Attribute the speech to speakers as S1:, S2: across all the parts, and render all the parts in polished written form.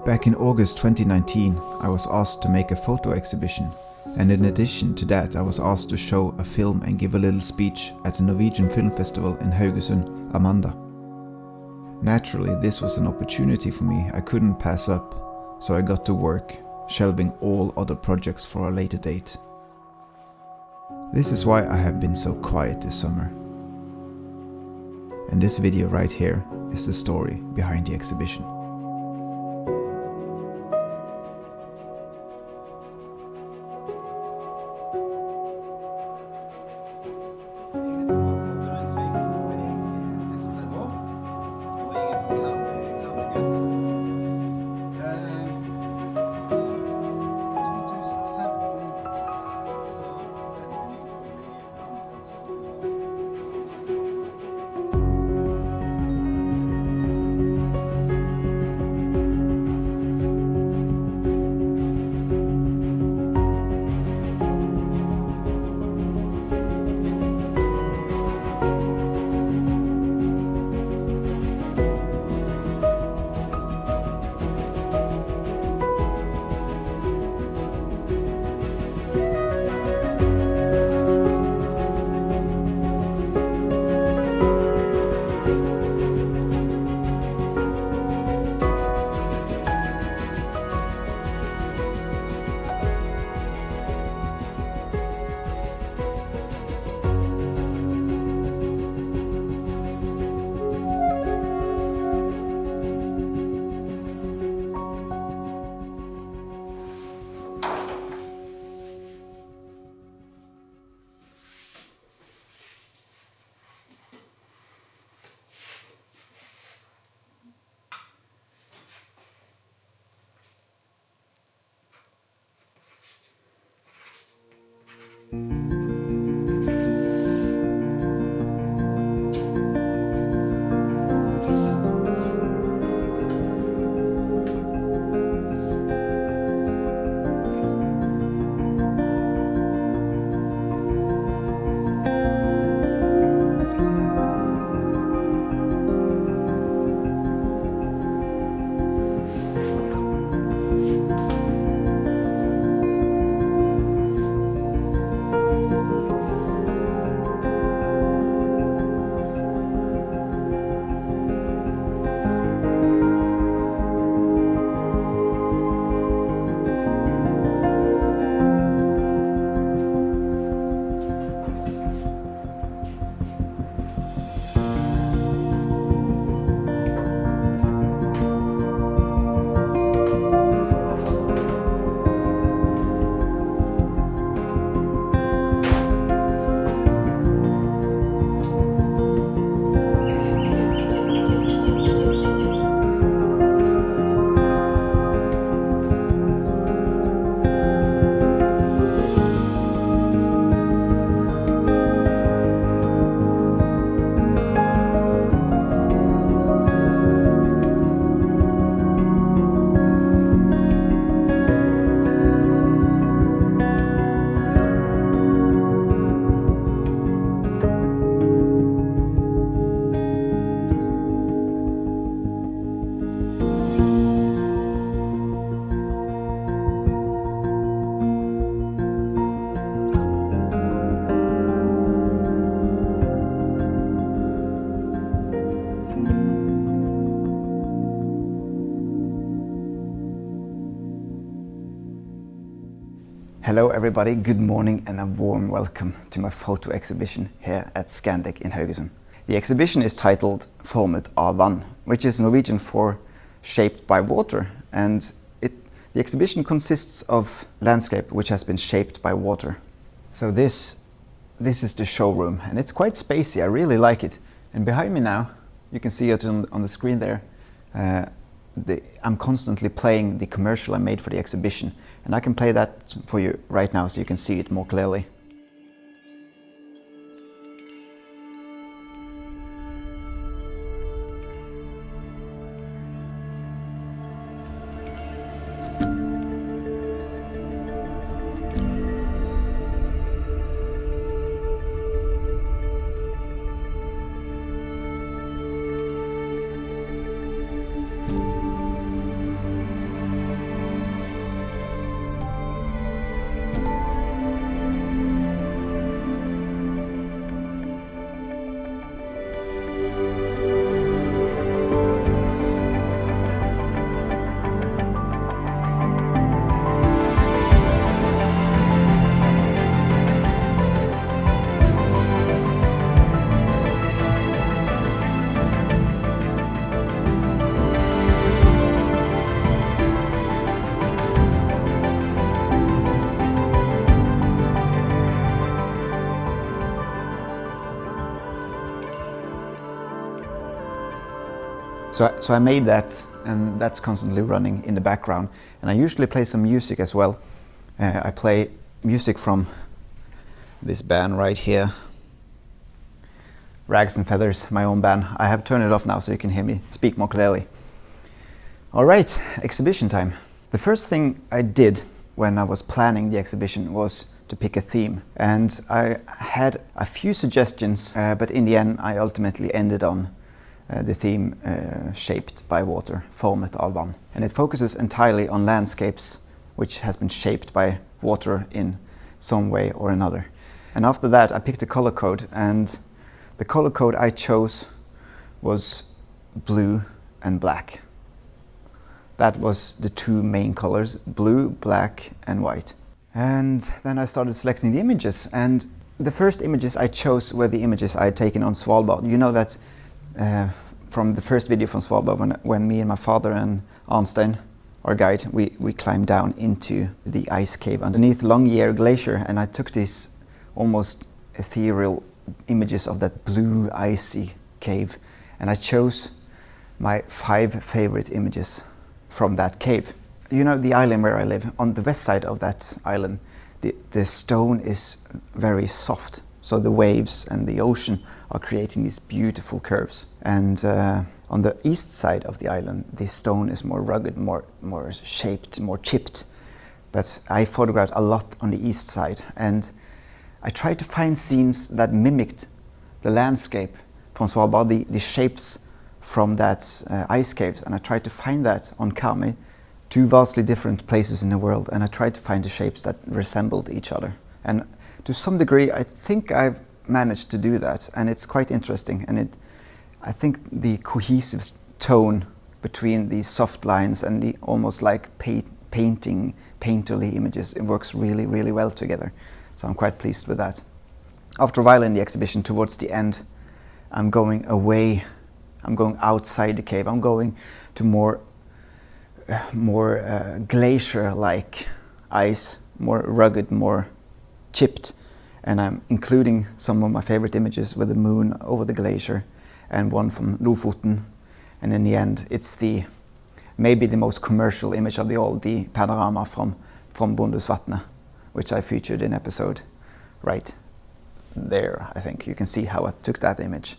S1: Back in August 2019, I was asked to make a photo exhibition, and in addition to that I was asked to show a film and give a little speech at the Norwegian film festival in Haugesund, Amanda. Naturally, this was an opportunity for me I couldn't pass up, so I got to work, shelving all other projects for a later date. This is why I have been so quiet this summer. And this video right here is the story behind the exhibition.
S2: Hello everybody, good morning and a warm welcome to my photo exhibition here at Scandic in Haugesund. The exhibition is titled Formet av vann, which is Norwegian for shaped by water, and the exhibition consists of landscape which has been shaped by water. So this is the showroom, and it's quite spacey, I really like it. And behind me now, you can see it on the screen there, I'm constantly playing the commercial I made for the exhibition, and I can play that for you right now so you can see it more clearly. So I made that, and that's constantly running in the background. And I usually play some music as well. I play music from this band right here, Rags and Feathers, my own band. I have turned it off now so you can hear me speak more clearly. All right, exhibition time. The first thing I did when I was planning the exhibition was to pick a theme. And I had a few suggestions, but in the end I ultimately ended on the theme Shaped by Water, Formet av vann. And it focuses entirely on landscapes which has been shaped by water in some way or another. And after that I picked a color code, and the color code I chose was blue and black. That was the two main colors, blue, black and white. And then I started selecting the images, and the first images I chose were the images I had taken on Svalbard. You know that from the first video from Svalbard, when me and my father and Arnstein, our guide, we climbed down into the ice cave underneath Longyear Glacier, and I took these almost ethereal images of that blue icy cave, and I chose my 5 favorite images from that cave. You know, the island where I live, on the west side of that island, the stone is very soft, so the waves and the ocean are creating these beautiful curves. And on the east side of the island, the stone is more rugged, more shaped, more chipped. But I photographed a lot on the east side, and I tried to find scenes that mimicked the landscape from Svalbard, the shapes from that ice caves, and I tried to find that on 𝐂𝐚𝐬, 2 vastly different places in the world, and I tried to find the shapes that resembled each other. And to some degree I think I've managed to do that, and it's quite interesting, and I think the cohesive tone between the soft lines and the almost like painterly images, it works really, really well together. So I'm quite pleased with that. After a while in the exhibition, towards the end, I'm going away, I'm going outside the cave, I'm going to more glacier-like ice, more rugged, more chipped, and I'm including some of my favorite images with the moon over the glacier and one from Lofoten, and in the end it's maybe the most commercial image of the panorama from Bondhusvatnet, which I featured in episode right there. I think you can see how I took that image.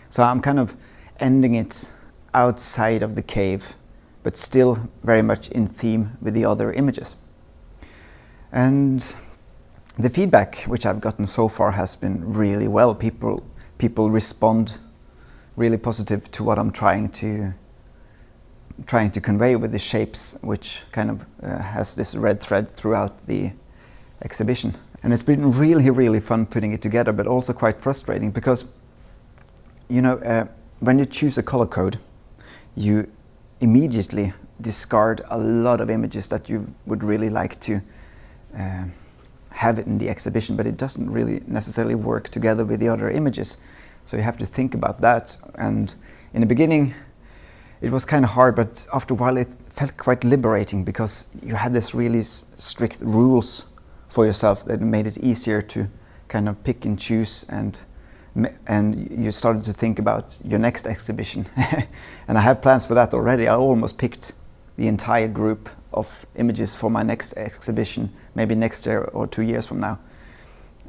S2: So I'm kind of ending it outside of the cave, but still very much in theme with the other images. And the feedback which I've gotten so far has been really well. People respond really positive to what I'm trying to convey with the shapes, which kind of has this red thread throughout the exhibition. And it's been really, really fun putting it together, but also quite frustrating because, you know, when you choose a color code, you immediately discard a lot of images that you would really like to have in the exhibition, but it doesn't really necessarily work together with the other images. So you have to think about that. And in the beginning, it was kind of hard, but after a while it felt quite liberating because you had this really strict rules for yourself that made it easier to kind of pick and choose, and you started to think about your next exhibition. And I have plans for that already. I almost picked the entire group of images for my next exhibition, maybe next year or 2 years from now.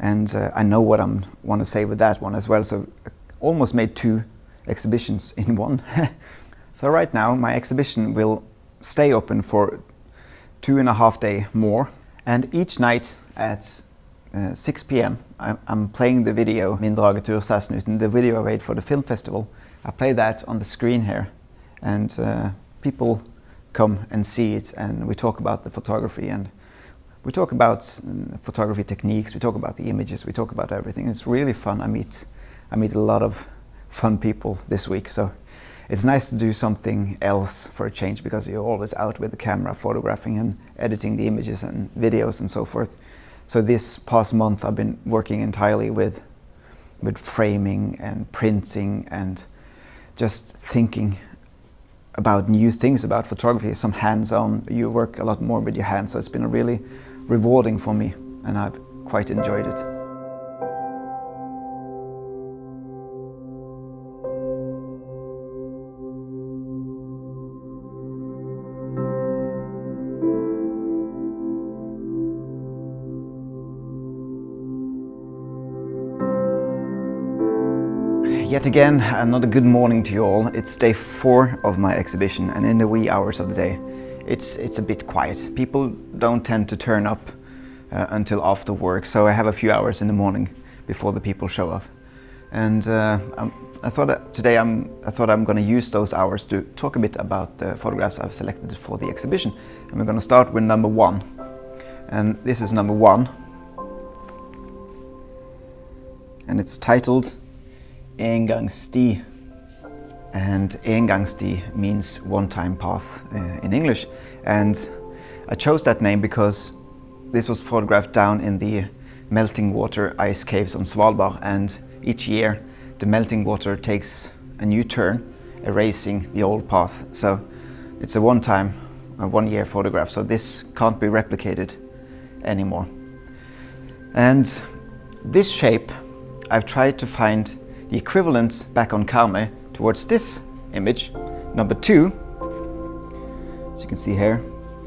S2: And I know what I want to say with that one as well. So I almost made 2 exhibitions in one. So right now my exhibition will stay open for 2.5 days more. And each night at 6 p.m. I'm playing the video Min dragetur Sæsnuten, the video I made for the film festival. I play that on the screen here, and people come and see it, and we talk about the photography, and we talk about photography techniques, we talk about the images, we talk about everything. It's really fun. I meet a lot of fun people this week, so it's nice to do something else for a change, because you're always out with the camera photographing and editing the images and videos and so forth. So this past month I've been working entirely with framing and printing and just thinking about new things about photography, some hands-on. You work a lot more with your hands, so it's been really rewarding for me, and I've quite enjoyed it. Yet again, another good morning to you all. It's day 4 of my exhibition, and in the wee hours of the day, it's a bit quiet. People don't tend to turn up until after work, so I have a few hours in the morning before the people show up. And I thought I'm going to use those hours to talk a bit about the photographs I've selected for the exhibition. And we're going to start with number 1. And this is number 1. And it's titled 𝐂𝐚𝐦𝐿. And 𝐂𝐚𝐽𝐿 means one-time path in English. And I chose that name because this was photographed down in the melting water ice caves on Svalbard, and each year the melting water takes a new turn, erasing the old path. So it's a one-year photograph, so this can't be replicated anymore. And this shape, I've tried to find the equivalent back on 𝐂𝐚𝐬 towards this image, number 2, as you can see here.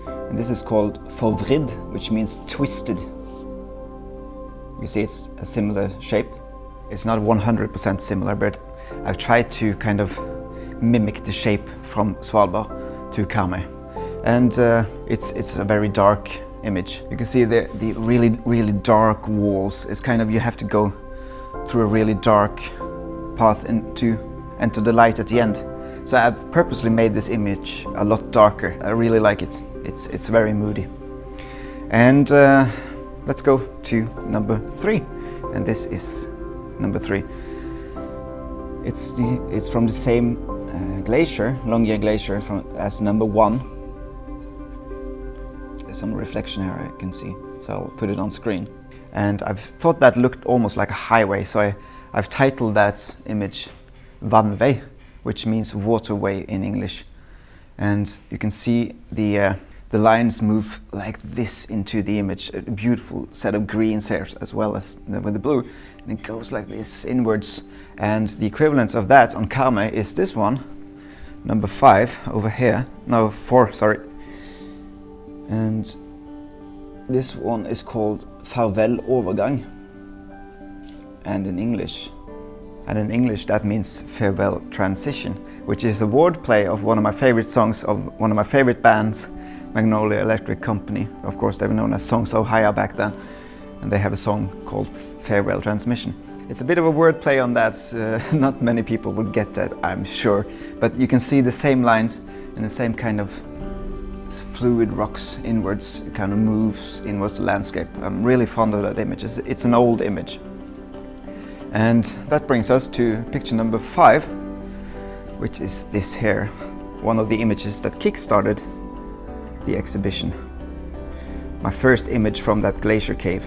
S2: And this is called forvridd, which means twisted. You see it's a similar shape. It's not 100% similar, but I've tried to kind of mimic the shape from Svalbard to 𝐂𝐚𝐬. And it's a very dark image. You can see the really dark walls. It's kind of, you have to go through a really dark path to enter the light at the end. So I've purposely made this image a lot darker. I really like it. It's very moody. And let's go to number 3. And this is number 3. It's from the same glacier, Longyear Glacier, as number 1. There's some reflection here I can see, so I'll put it on screen. And I've thought that looked almost like a highway, so I've titled that image vannvei, which means waterway in English. And you can see the lines move like this into the image, a beautiful set of greens here as well as with the blue, and it goes like this inwards. And the equivalent of that on 𝐂𝐚𝐬 is this one, number 5 over here, no 4, sorry. And this one is called farvel-overgang, and in English that means farewell transition, which is a wordplay of one of my favorite songs of one of my favorite bands, Magnolia Electric Company. Of course, they were known as Song So Higher back then, and they have a song called Farewell Transmission. It's a bit of a wordplay on that. Not many people would get that, I'm sure, but you can see the same lines and the same kind of fluid rocks inwards, it kind of moves inwards the landscape. I'm really fond of that image. It's an old image. And that brings us to picture number 5, which is this here, one of the images that kick-started the exhibition. My first image from that glacier cave.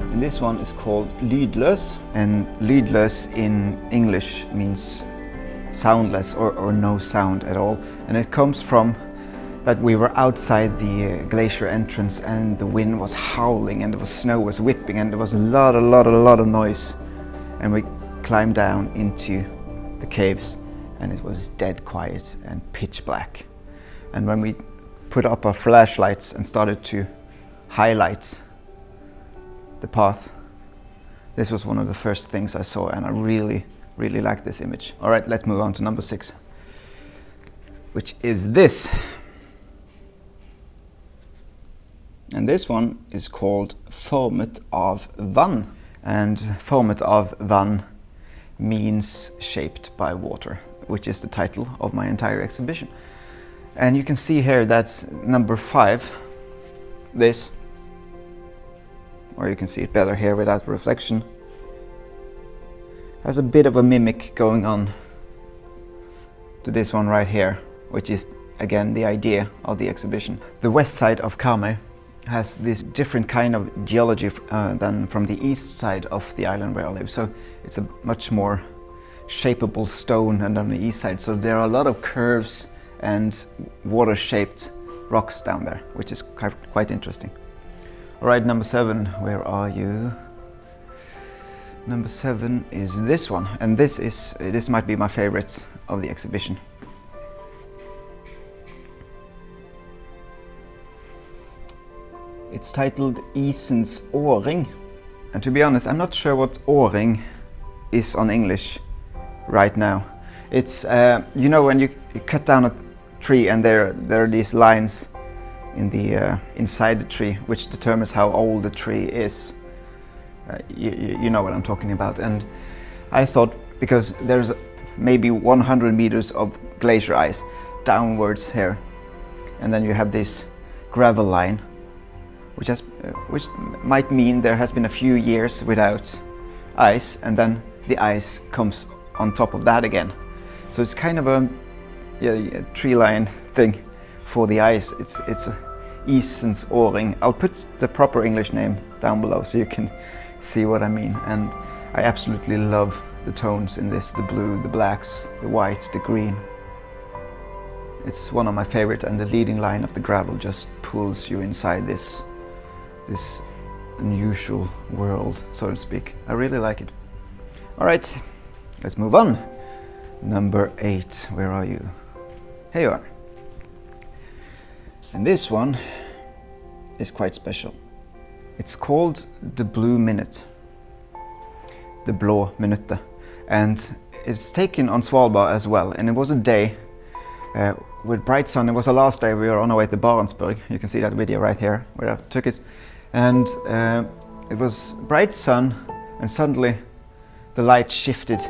S2: And this one is called lydløs, and lydløs in English means soundless or no sound at all. And it comes from that we were outside the glacier entrance and the wind was howling and the snow was whipping and there was a lot of noise. And we climbed down into the caves and it was dead quiet and pitch black. And when we put up our flashlights and started to highlight the path, this was one of the first things I saw, and I really like this image. All right, let's move on to number 6, which is this. And this one is called Formet av vann. And Formet av vann means shaped by water, which is the title of my entire exhibition. And you can see here that's number 5, this, or you can see it better here without reflection, has a bit of a mimic going on to this one right here, which is again the idea of the exhibition. The west side of 𝐂𝐚𝐬 has this different kind of geology than from the east side of the island where I live. So it's a much more shapeable stone than on the east side. So there are a lot of curves and water-shaped rocks down there, which is quite interesting. All right, number 7, where are you? Number 7 is this one, and this might be my favorite of the exhibition. It's titled 𝐂𝐚𝐦𝐿. And to be honest, I'm not sure what 𝐂𝐚𝐦 is on English right now. It's you know, when you cut down a tree and there are these lines in the inside the tree which determines how old the tree is. You know what I'm talking about. And I thought, because there's maybe 100 meters of glacier ice downwards here, and then you have this gravel line, which might mean there has been a few years without ice, and then the ice comes on top of that again. So it's kind of a tree line thing for the ice. It's isens åring. I'll put the proper English name down below so you can see what I mean. And I absolutely love the tones in this, the blue, the blacks, the white, the green. It's one of my favorite, and the leading line of the gravel just pulls you inside this unusual world, so to speak. I really like it. All right, let's move on. Number 8, where are you? Here you are. And this one is quite special. It's called the Blue Minute, the Blå Minute, and it's taken on Svalbard as well. And it was a day with bright sun. It was the last day we were on our way to Barentsburg. You can see that video right here where I took it. And it was bright sun, and suddenly the light shifted.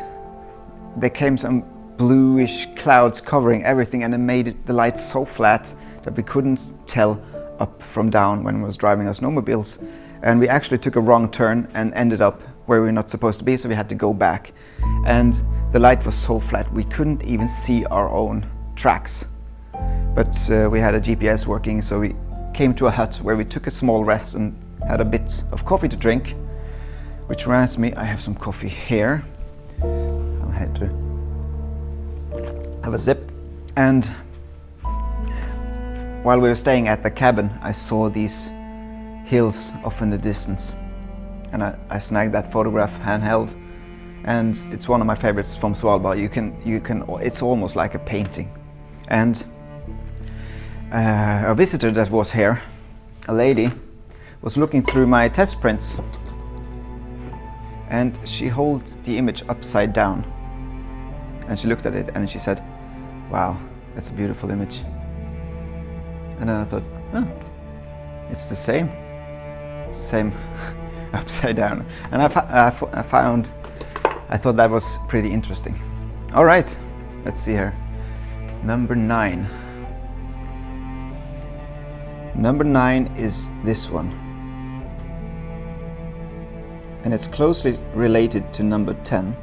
S2: There came some bluish clouds covering everything, and it made the light so flat that we couldn't tell up from down when we was driving our snowmobiles. And we actually took a wrong turn and ended up where we were not supposed to be, so we had to go back. And the light was so flat we couldn't even see our own tracks. But we had a GPS working, so we came to a hut where we took a small rest and had a bit of coffee to drink. Which reminds me, I have some coffee here. I had to have a sip. And while we were staying at the cabin, I saw these hills off in the distance. And I snagged that photograph handheld. And it's one of my favorites from Svalbard. It's almost like a painting. And a visitor that was here, a lady, was looking through my test prints, and she held the image upside down, and she looked at it and she said, "Wow, that's a beautiful image." And then I thought, oh, it's the same upside down. And I thought that was pretty interesting. All right, let's see here. Number 9. Number 9 is this one. And it's closely related to number 10.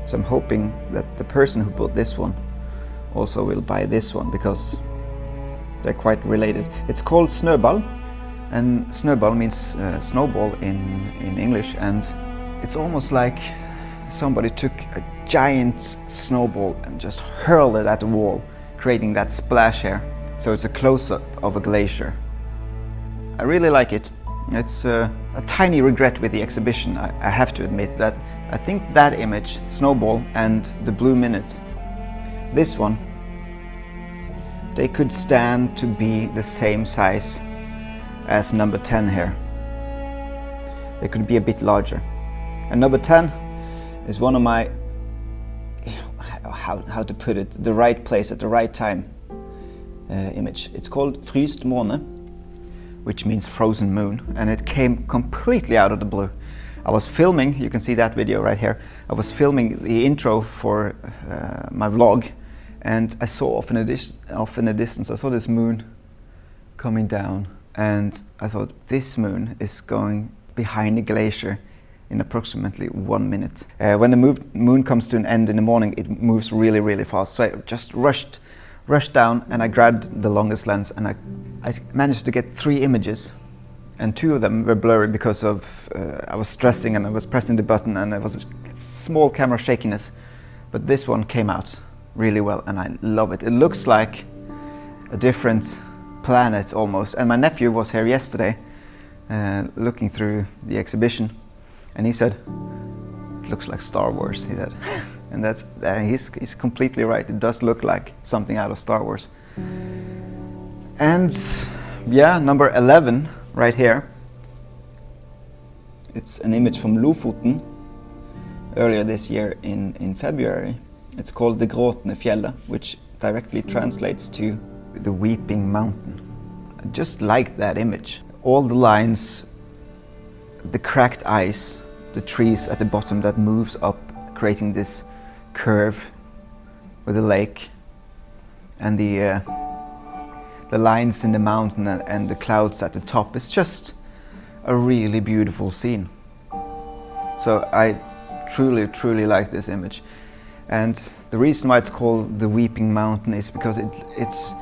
S2: So I'm hoping that the person who bought this one also will buy this one, because they're quite related. It's called snöball, and snöball means snowball in English, and it's almost like somebody took a giant snowball and just hurled it at the wall, creating that splash here. So it's a close-up of a glacier. I really like it. It's a tiny regret with the exhibition, I have to admit, that I think that image, Snowball and the Blue Minute, this one, they could stand to be the same size as number 10 here. They could be a bit larger. And number 10 is one of my, how to put it, the right place at the right time image. It's called Fryst måne, which means frozen moon, and it came completely out of the blue. I was filming, you can see that video right here, I was filming the intro for my vlog, and I saw off in the distance, I saw this moon coming down, and I thought, this moon is going behind the glacier in approximately 1 minute. When the moon comes to an end in the morning, it moves really, really fast. So I just rushed down, and I grabbed the longest lens, and I managed to get 3 images, and 2 of them were blurry because of I was stressing and I was pressing the button, and it was a small camera shakiness. But this one came out really well, and I love it. It looks like a different planet almost. And my nephew was here yesterday looking through the exhibition, and he said, "It looks like Star Wars," he said. And that's he's completely right. It does look like something out of Star Wars. And yeah, number 11 right here. It's an image from Lofoten, earlier this year in February. It's called the 𝐔𝐿𝐴, which directly translates to the weeping mountain. I just like that image. All the lines, the cracked ice, the trees at the bottom that moves up, creating this curve with the lake, and the lines in the mountain and the clouds at the top. It's just a really beautiful scene. So I truly like this image. And the reason why it's called the Weeping Mountain is because it's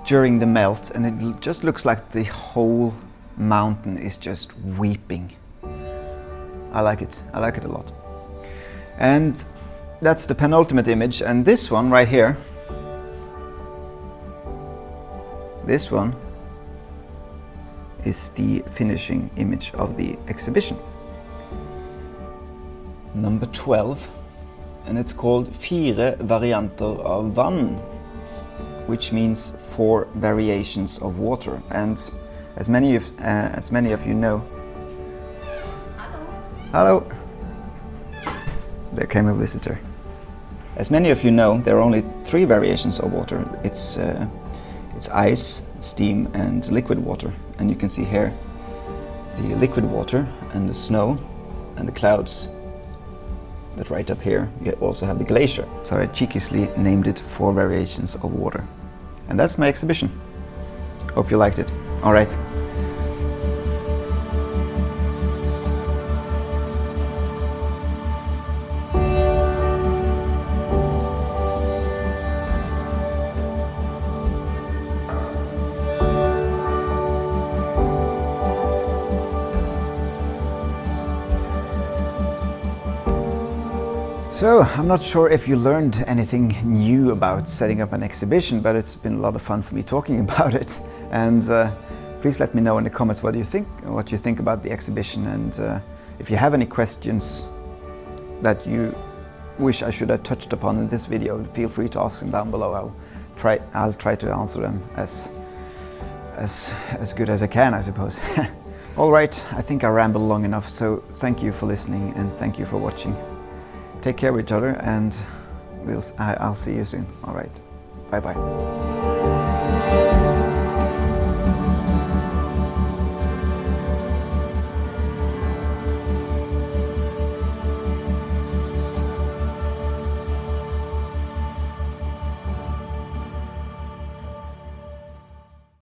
S2: during the melt, and it just looks like the whole mountain is just weeping. I like it a lot. And that's the penultimate image, and this one right here, this one is the finishing image of the exhibition. Number 12, and it's called 4 varianter av vann, which means 4 variations of water. And as many of you know, hello, there came a visitor. As many of you know, there are only 3 variations of water. It's ice, steam, and liquid water. And you can see here the liquid water and the snow and the clouds. But right up here, you also have the glacier. So I cheekily named it 4 variations of water. And that's my exhibition. Hope you liked it. All right. So, I'm not sure if you learned anything new about setting up an exhibition, but it's been a lot of fun for me talking about it. And please let me know in the comments what you think about the exhibition, and if you have any questions that you wish I should have touched upon in this video, feel free to ask them down below. I'll try to answer them as good as I can, I suppose. All right, I think I rambled long enough, so thank you for listening and thank you for watching. Take care of each other, and I'll see you soon. All right. Bye-bye.